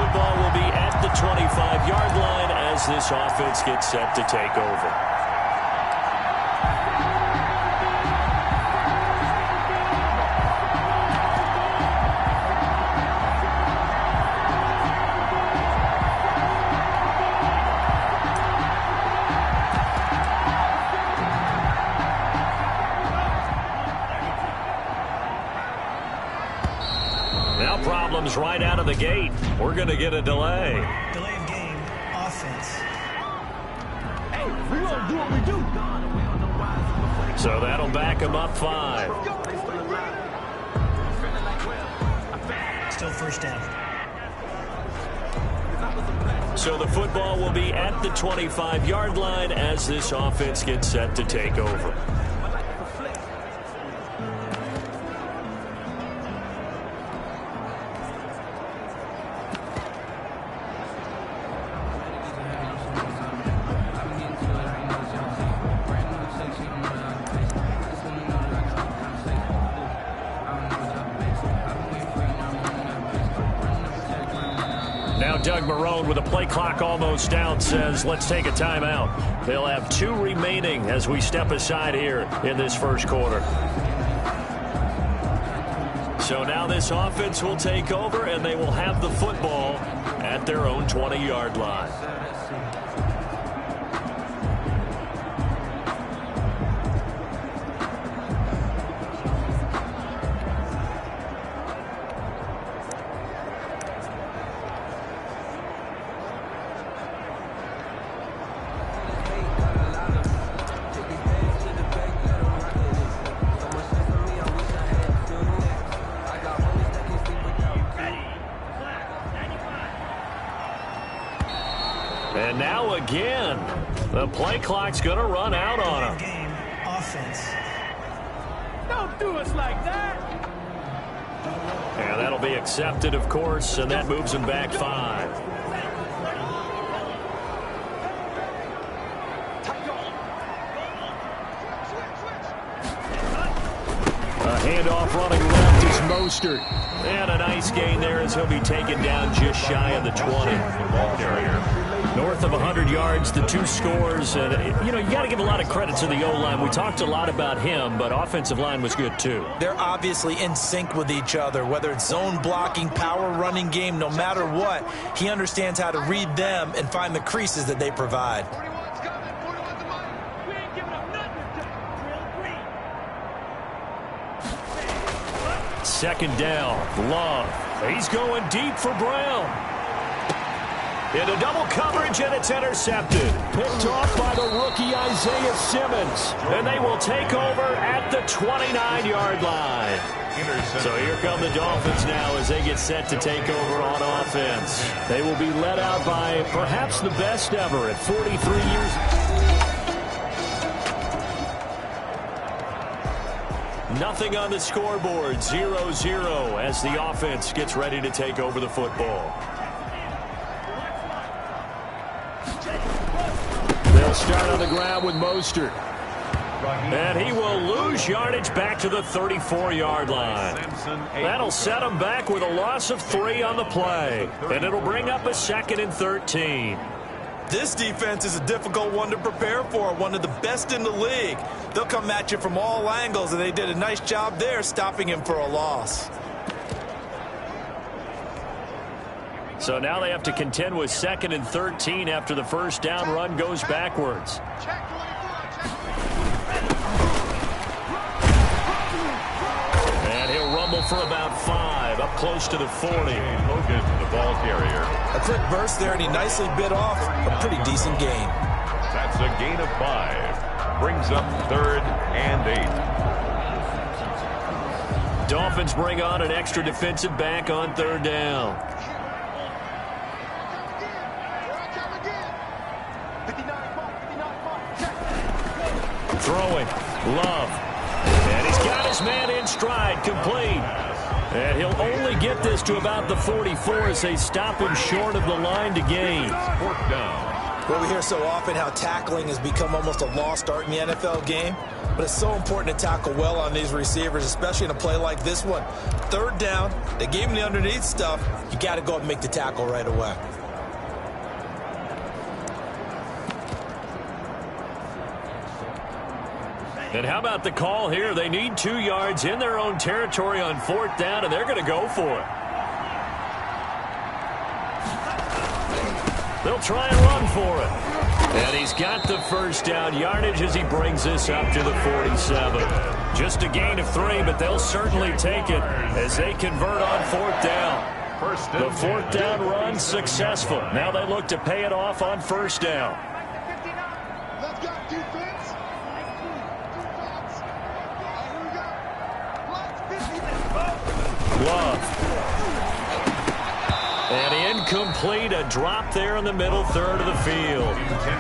football will be at the 25-yard line as this offense gets set to take over. Problems right out of the gate. We're going to get a delay. Delay of game, offense. Hey, we gonna do what we do. So that'll back him up 5. Still first down. So the football will be at the 25-yard line as this offense gets set to take over. Doug Marrone, with a play clock almost out, says let's take a timeout. They'll have 2 remaining as we step aside here in this first quarter. So now this offense will take over, and they will have the football at their own 20-yard line. And now again, the play clock's going to run out on him. Game, offense. Don't do us like that. And that'll be accepted, of course, and that moves him back 5. A handoff running left is Mostert. And a nice gain there as he'll be taken down just shy of the 20. Ball carrier. North of 100 yards, the 2 scores. And, you got to give a lot of credit to the O-line. We talked a lot about him, but offensive line was good, too. They're obviously in sync with each other, whether it's zone blocking, power running game, no matter what. He understands how to read them and find the creases that they provide. Second down, Love. He's going deep for Brown. Into double coverage, and it's intercepted. Picked off by the rookie Isaiah Simmons. And they will take over at the 29-yard line. So here come the Dolphins now as they get set to take over on offense. They will be led out by perhaps the best ever at 43 years. Nothing on the scoreboard, 0-0 as the offense gets ready to take over the football. They'll start on the ground with Mostert. And he will lose yardage back to the 34-yard line. That'll set him back with a loss of 3 on the play. And it'll bring up a 2nd and 13. This defense is a difficult one to prepare for, one of the best in the league. They'll come at you from all angles, and they did a nice job there stopping him for a loss. So now they have to contend with 2nd and 13 after the first down run goes backwards. And he'll rumble for about 5, up close to the 40. Hogan, the ball carrier. A quick burst there, and he nicely bit off a pretty decent gain. That's a gain of 5. Brings up 3rd and 8. Dolphins bring on an extra defensive back on 3rd down. Throwing, Love. And he's got his man in stride, complete. And he'll only get this to about the 44 as they stop him short of the line to gain. 4th down. Well, we hear so often how tackling has become almost a lost art in the NFL game, but it's so important to tackle well on these receivers, especially in a play like this one. Third down, they gave him the underneath stuff. You got to go up and make the tackle right away. And how about the call here? They need 2 yards in their own territory on 4th down, and they're going to go for it. They'll try and run for it. And he's got the first down yardage as he brings this up to the 47. Just a gain of 3, but they'll certainly take it as they convert on 4th down. The 4th down run successful. Now they look to pay it off on 1st down. Let's go, defense. Love. And incomplete, a drop there in the middle third of the field.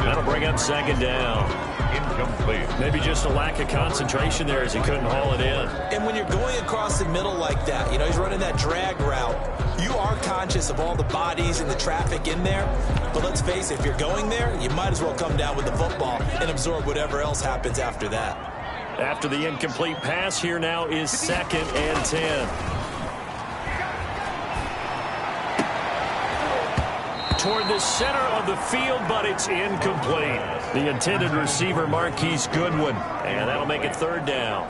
That'll bring up 2nd down. Incomplete. Maybe just a lack of concentration there as he couldn't haul it in. And when you're going across the middle like that, you know, he's running that drag route, you are conscious of all the bodies and the traffic in there. But let's face it, if you're going there, you might as well come down with the football and absorb whatever else happens after that. After the incomplete pass, here now is 2nd and 10. Toward the center of the field, but it's incomplete. The intended receiver, Marquise Goodwin, and that'll make it 3rd down.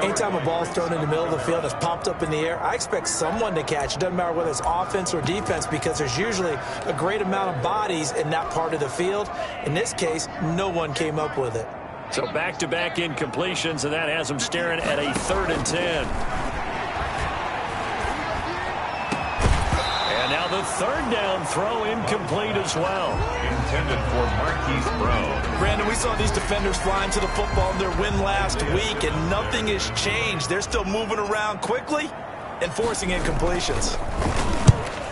Anytime a ball's thrown in the middle of the field and it's popped up in the air, I expect someone to catch. It doesn't matter whether it's offense or defense because there's usually a great amount of bodies in that part of the field. In this case, no one came up with it. So back-to-back incompletions, and that has them staring at a 3rd and 10. And now the 3rd down throw incomplete as well. Intended for Marquise Brown. Brandon, we saw these defenders flying to the football in their win last week, and nothing has changed. They're still moving around quickly and forcing incompletions.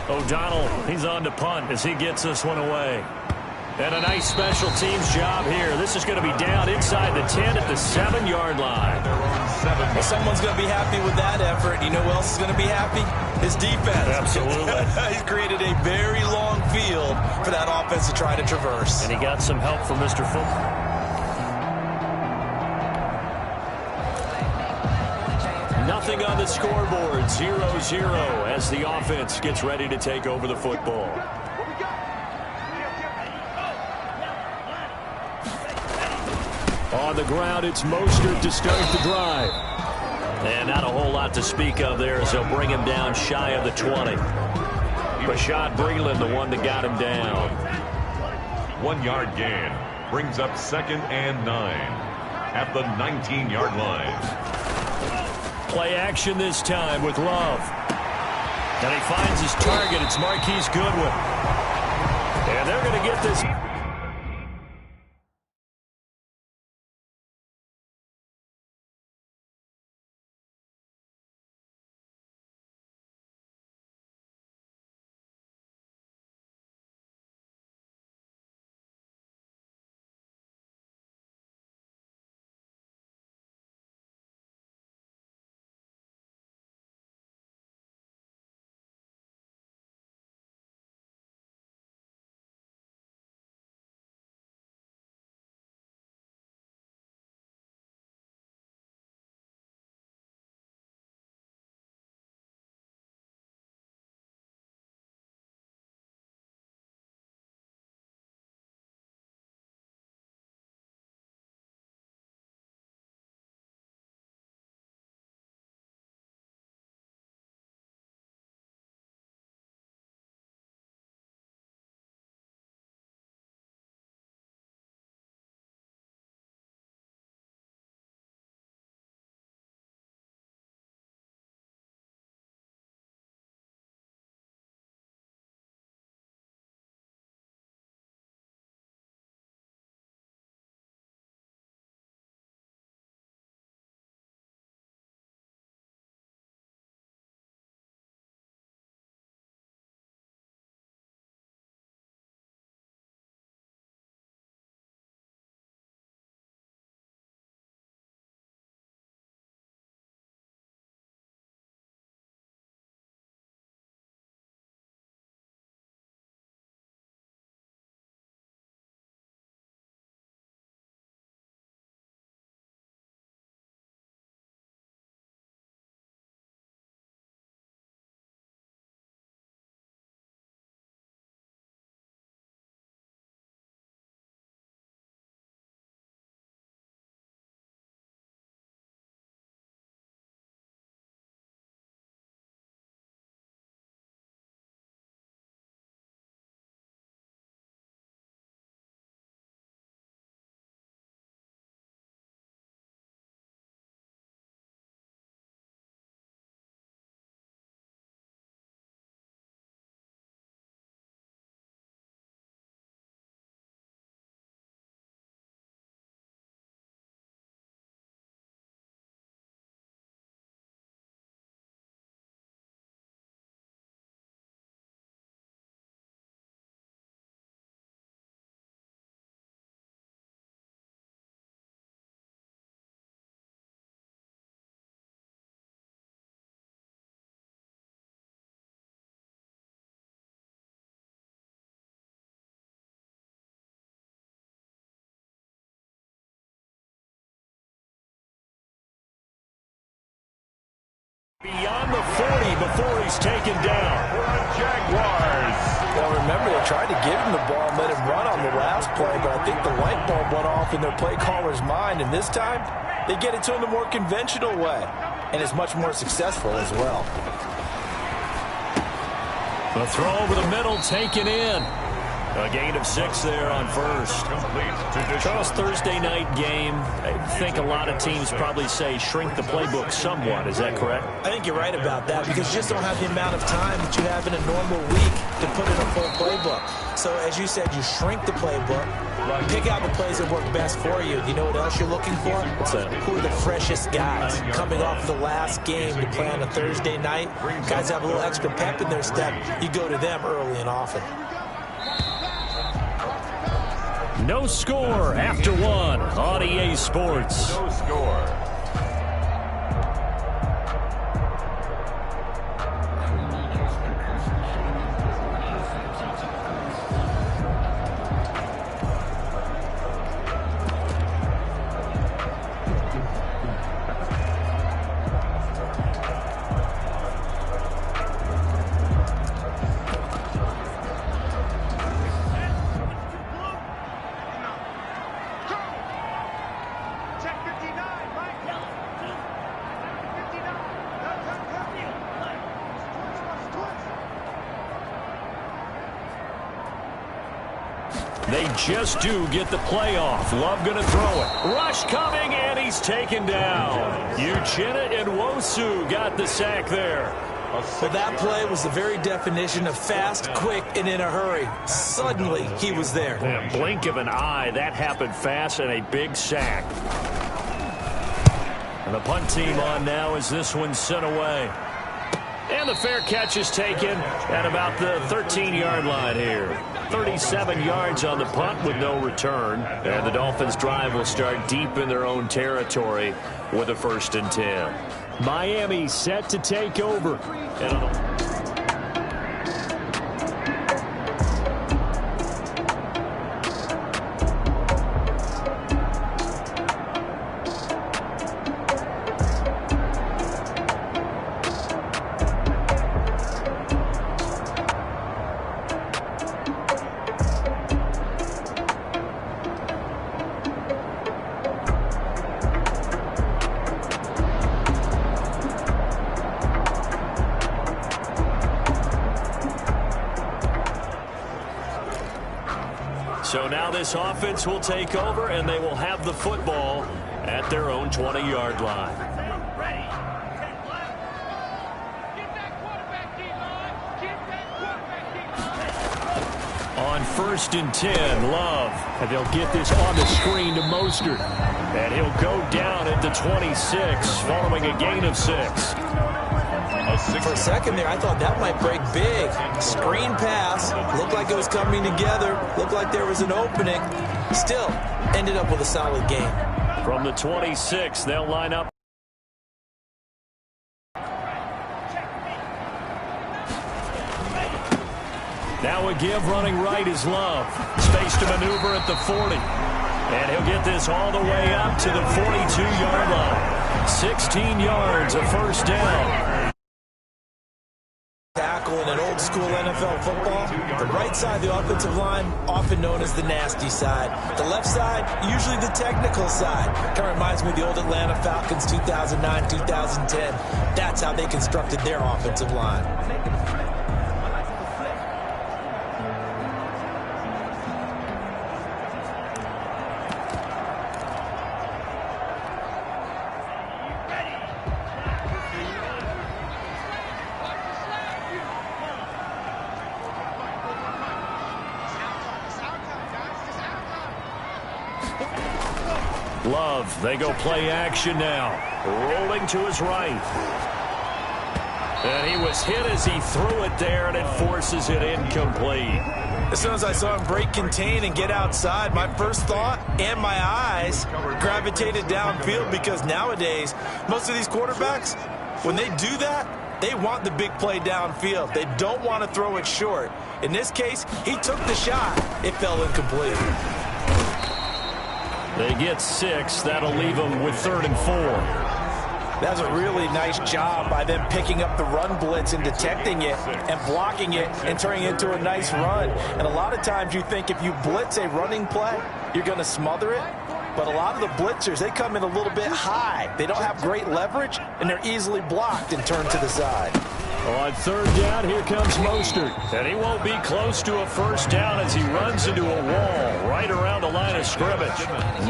O'Donnell, he's on to punt as he gets this one away. And a nice special teams job here. This is going to be down inside the 10 at the 7-yard line. Well, someone's going to be happy with that effort. You know who else is going to be happy? His defense. Absolutely. He's created a very long field for that offense to try to traverse. And he got some help from Mr. Football. Nothing on the scoreboard, 0-0 as the offense gets ready to take over the football. On the ground, it's Mostert to start the drive. And not a whole lot to speak of there as they'll bring him down shy of the 20. Rashad Breeland, the one that got him down. 1-yard gain brings up 2nd and 9 at the 19-yard line. Play action this time with Love. And he finds his target. It's Marquise Goodwin. And they're going to get this. Beyond the 40 before he's taken down. Jaguars. Well, remember, they tried to give him the ball and let him run on the last play, but I think the light bulb went off in their play caller's mind, and this time they get it to him the more conventional way, and it's much more successful as well. The throw over the middle taken in. A gain of 6 there on first. Charles, Thursday night game. I think a lot of teams probably say shrink the playbook somewhat. Is that correct? I think you're right about that because you just don't have the amount of time that you have in a normal week to put in a full playbook. So as you said, you shrink the playbook, pick out the plays that work best for you. You know what else you're looking for? What's that? Who are the freshest guys coming off the last game to play on a Thursday night? Guys have a little extra pep in their step. You go to them early and often. No score after 1 on EA Sports. No score. They just do get the playoff. Love going to throw it. Rush coming, and he's taken down. Uchenna and Nwosu got the sack there. Well, that play was the very definition of fast, quick, and in a hurry. Suddenly, he was there. In a blink of an eye, that happened fast and a big sack. And the punt team on now as this one's sent away. And the fair catch is taken at about the 13-yard line here. 37 yards on the punt with no return. And the Dolphins' drive will start deep in their own territory with a 1st and 10. Miami set to take over. And so now this offense will take over, and they will have the football at their own 20-yard line. On 1st and 10, Love. And they'll get this on the screen to Mostert. And he'll go down at the 26 following a gain of 6. For a second there, I thought that might break big. Screen pass. Looked like it was coming together. Looked like there was an opening. Still, ended up with a solid game. From the 26, they'll line up. Now a give running right is Love. Space to maneuver at the 40. And he'll get this all the way up to the 42-yard line. 16 yards, a 1st down. Tackle in an old school NFL football, the right side of the offensive line, often known as the nasty side. The left side, usually the technical side. Kind of reminds me of the old Atlanta Falcons 2009, 2010. That's how they constructed their offensive line. Love, they go play action now. Rolling to his right. And he was hit as he threw it there, and it forces it incomplete. As soon as I saw him break contain and get outside, my first thought and my eyes gravitated downfield, because nowadays, most of these quarterbacks, when they do that, they want the big play downfield. They don't want to throw it short. In this case, he took the shot. It fell incomplete. They get 6. That'll leave them with 3rd and 4. That's a really nice job by them picking up the run blitz and detecting it and blocking it and turning it into a nice run. And a lot of times you think if you blitz a running play, you're going to smother it. But a lot of the blitzers, they come in a little bit high. They don't have great leverage, and they're easily blocked and turned to the side. On third down, here comes Mostert. And he won't be close to a first down as he runs into a wall right around the line of scrimmage.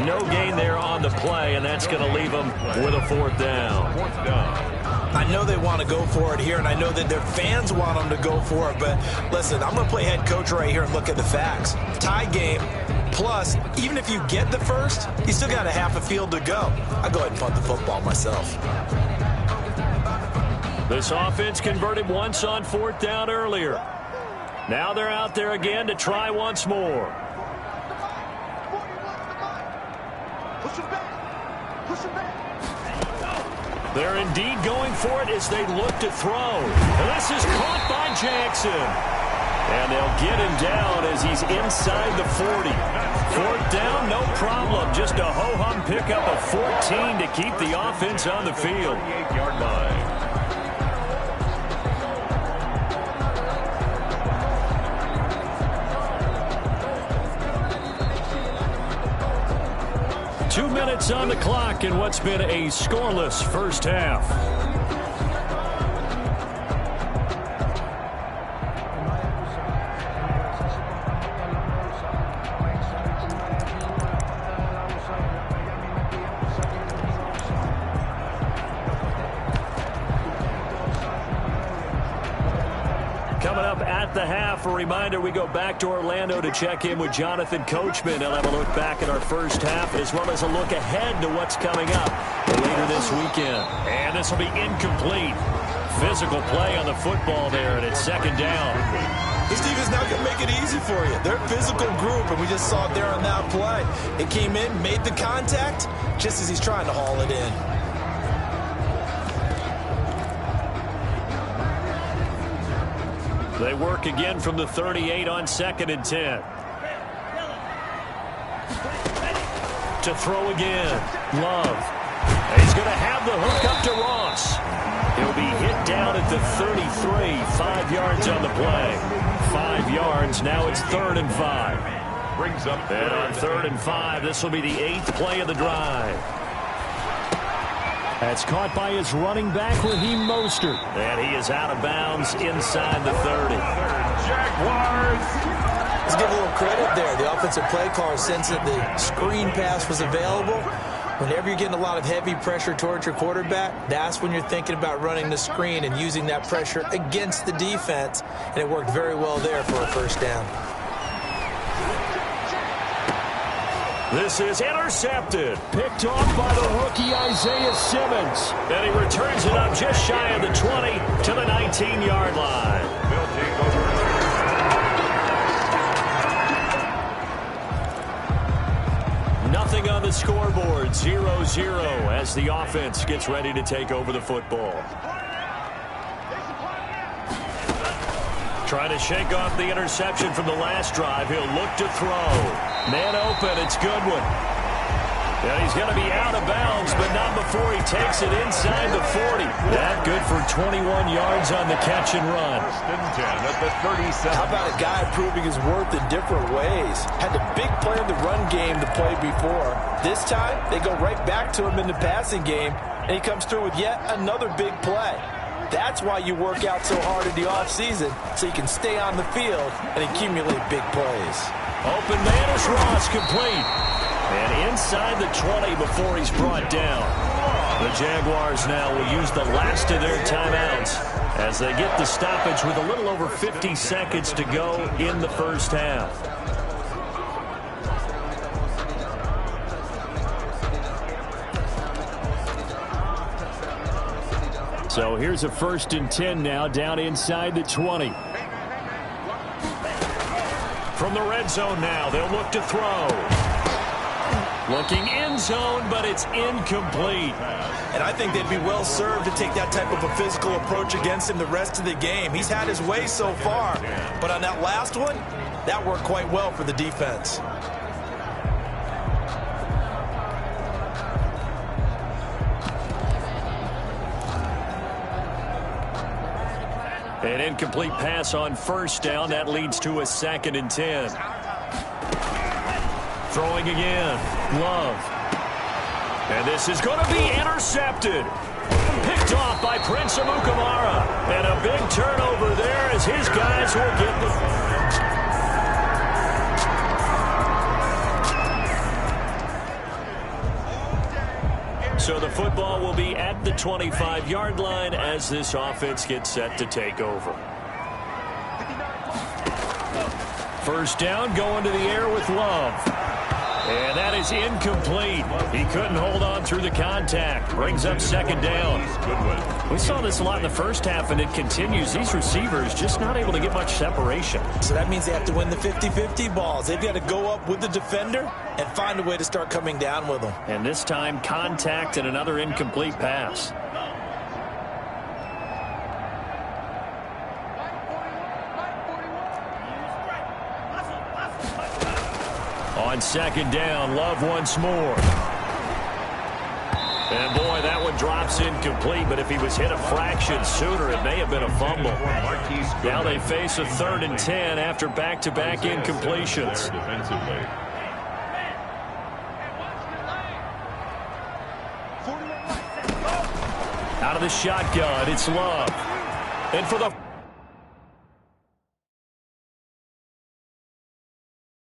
No gain there on the play, and that's going to leave him with a fourth down. I know they want to go for it here, and I know that their fans want them to go for it. But listen, I'm going to play head coach right here and look at the facts. Tie game. Plus, even if you get the first, you still got a half a field to go. I'll go ahead and punt the football myself. This offense converted once on fourth down earlier. Now they're out there again to try once more. They're indeed going for it as they look to throw. And this is caught by Jackson. And they'll get him down as he's inside the 40. Fourth down, no problem. Just a ho-hum pickup of 14 to keep the offense on the field. 38-yard line. Two minutes on the clock in what's been a scoreless first half. A reminder, we go back to Orlando to check in with Jonathan Coachman. He'll have a look back at our first half as well as a look ahead to what's coming up later this weekend. And this will be incomplete. Physical play on the football there, and it's second down. This defense now can make it easy for you. They're a physical group, and we just saw it there on that play. It came in, made the contact, just as he's trying to haul it in. They work again from the 38 on 2nd and 10. To throw again. Love. He's going to have the hook up to Ross. He'll be hit down at the 33. 5 yards on the play. 5 yards. Now it's 3rd and 5. Brings up and on 3rd and 5, this will be the 8th play of the drive. That's caught by his running back, Raheem Mostert. And he is out of bounds inside the 30. Jaguars. Let's give a little credit there. The offensive play caller sensed that the screen pass was available. Whenever you're getting a lot of heavy pressure towards your quarterback, that's when you're thinking about running the screen and using that pressure against the defense. And it worked very well there for a first down. This is intercepted. Picked off by the rookie Isaiah Simmons. And he returns it up just shy of the 20 to the 19-yard line. They'll take over. Nothing on the scoreboard. 0-0 as the offense gets ready to take over the football. Trying to shake off the interception from the last drive. He'll look to throw. Man open, it's Goodwin. And he's going to be out of bounds, but not before he takes it inside the 40. That good for 21 yards on the catch and run. At the 37. How about a guy proving his worth in different ways? Had the big play in the run game to play before. This time, they go right back to him in the passing game, and he comes through with yet another big play. That's why you work out so hard in the offseason, so you can stay on the field and accumulate big plays. Open man is Ross, complete. And inside the 20 before he's brought down. The Jaguars now will use the last of their timeouts as they get the stoppage with a little over 50 seconds to go in the first half. So here's a 1st and 10 now down inside the 20. From the red zone now, they'll look to throw. Looking end zone, but it's incomplete. And I think they'd be well served to take that type of a physical approach against him the rest of the game. He's had his way so far, but on that last one, that worked quite well for the defense. An incomplete pass on first down. That leads to a 2nd and 10. Throwing again. Love. And this is going to be intercepted. Picked off by Prince Amukamara. And a big turnover there as his guys will get the... So the football will be at the 25-yard line as this offense gets set to take over. First down, going to the air with Love. And that is incomplete. He couldn't hold on through the contact. Brings up 2nd down. We saw this a lot in the first half, and it continues. These receivers just not able to get much separation. So that means they have to win the 50-50 balls. They've got to go up with the defender and find a way to start coming down with them. And this time, contact and another incomplete pass. On 2nd down, Love once more. And boy, that one drops incomplete, but if he was hit a fraction sooner, it may have been a fumble. Now they face a 3rd and 10 after back-to-back incompletions. Out of the shotgun, it's Love. And for the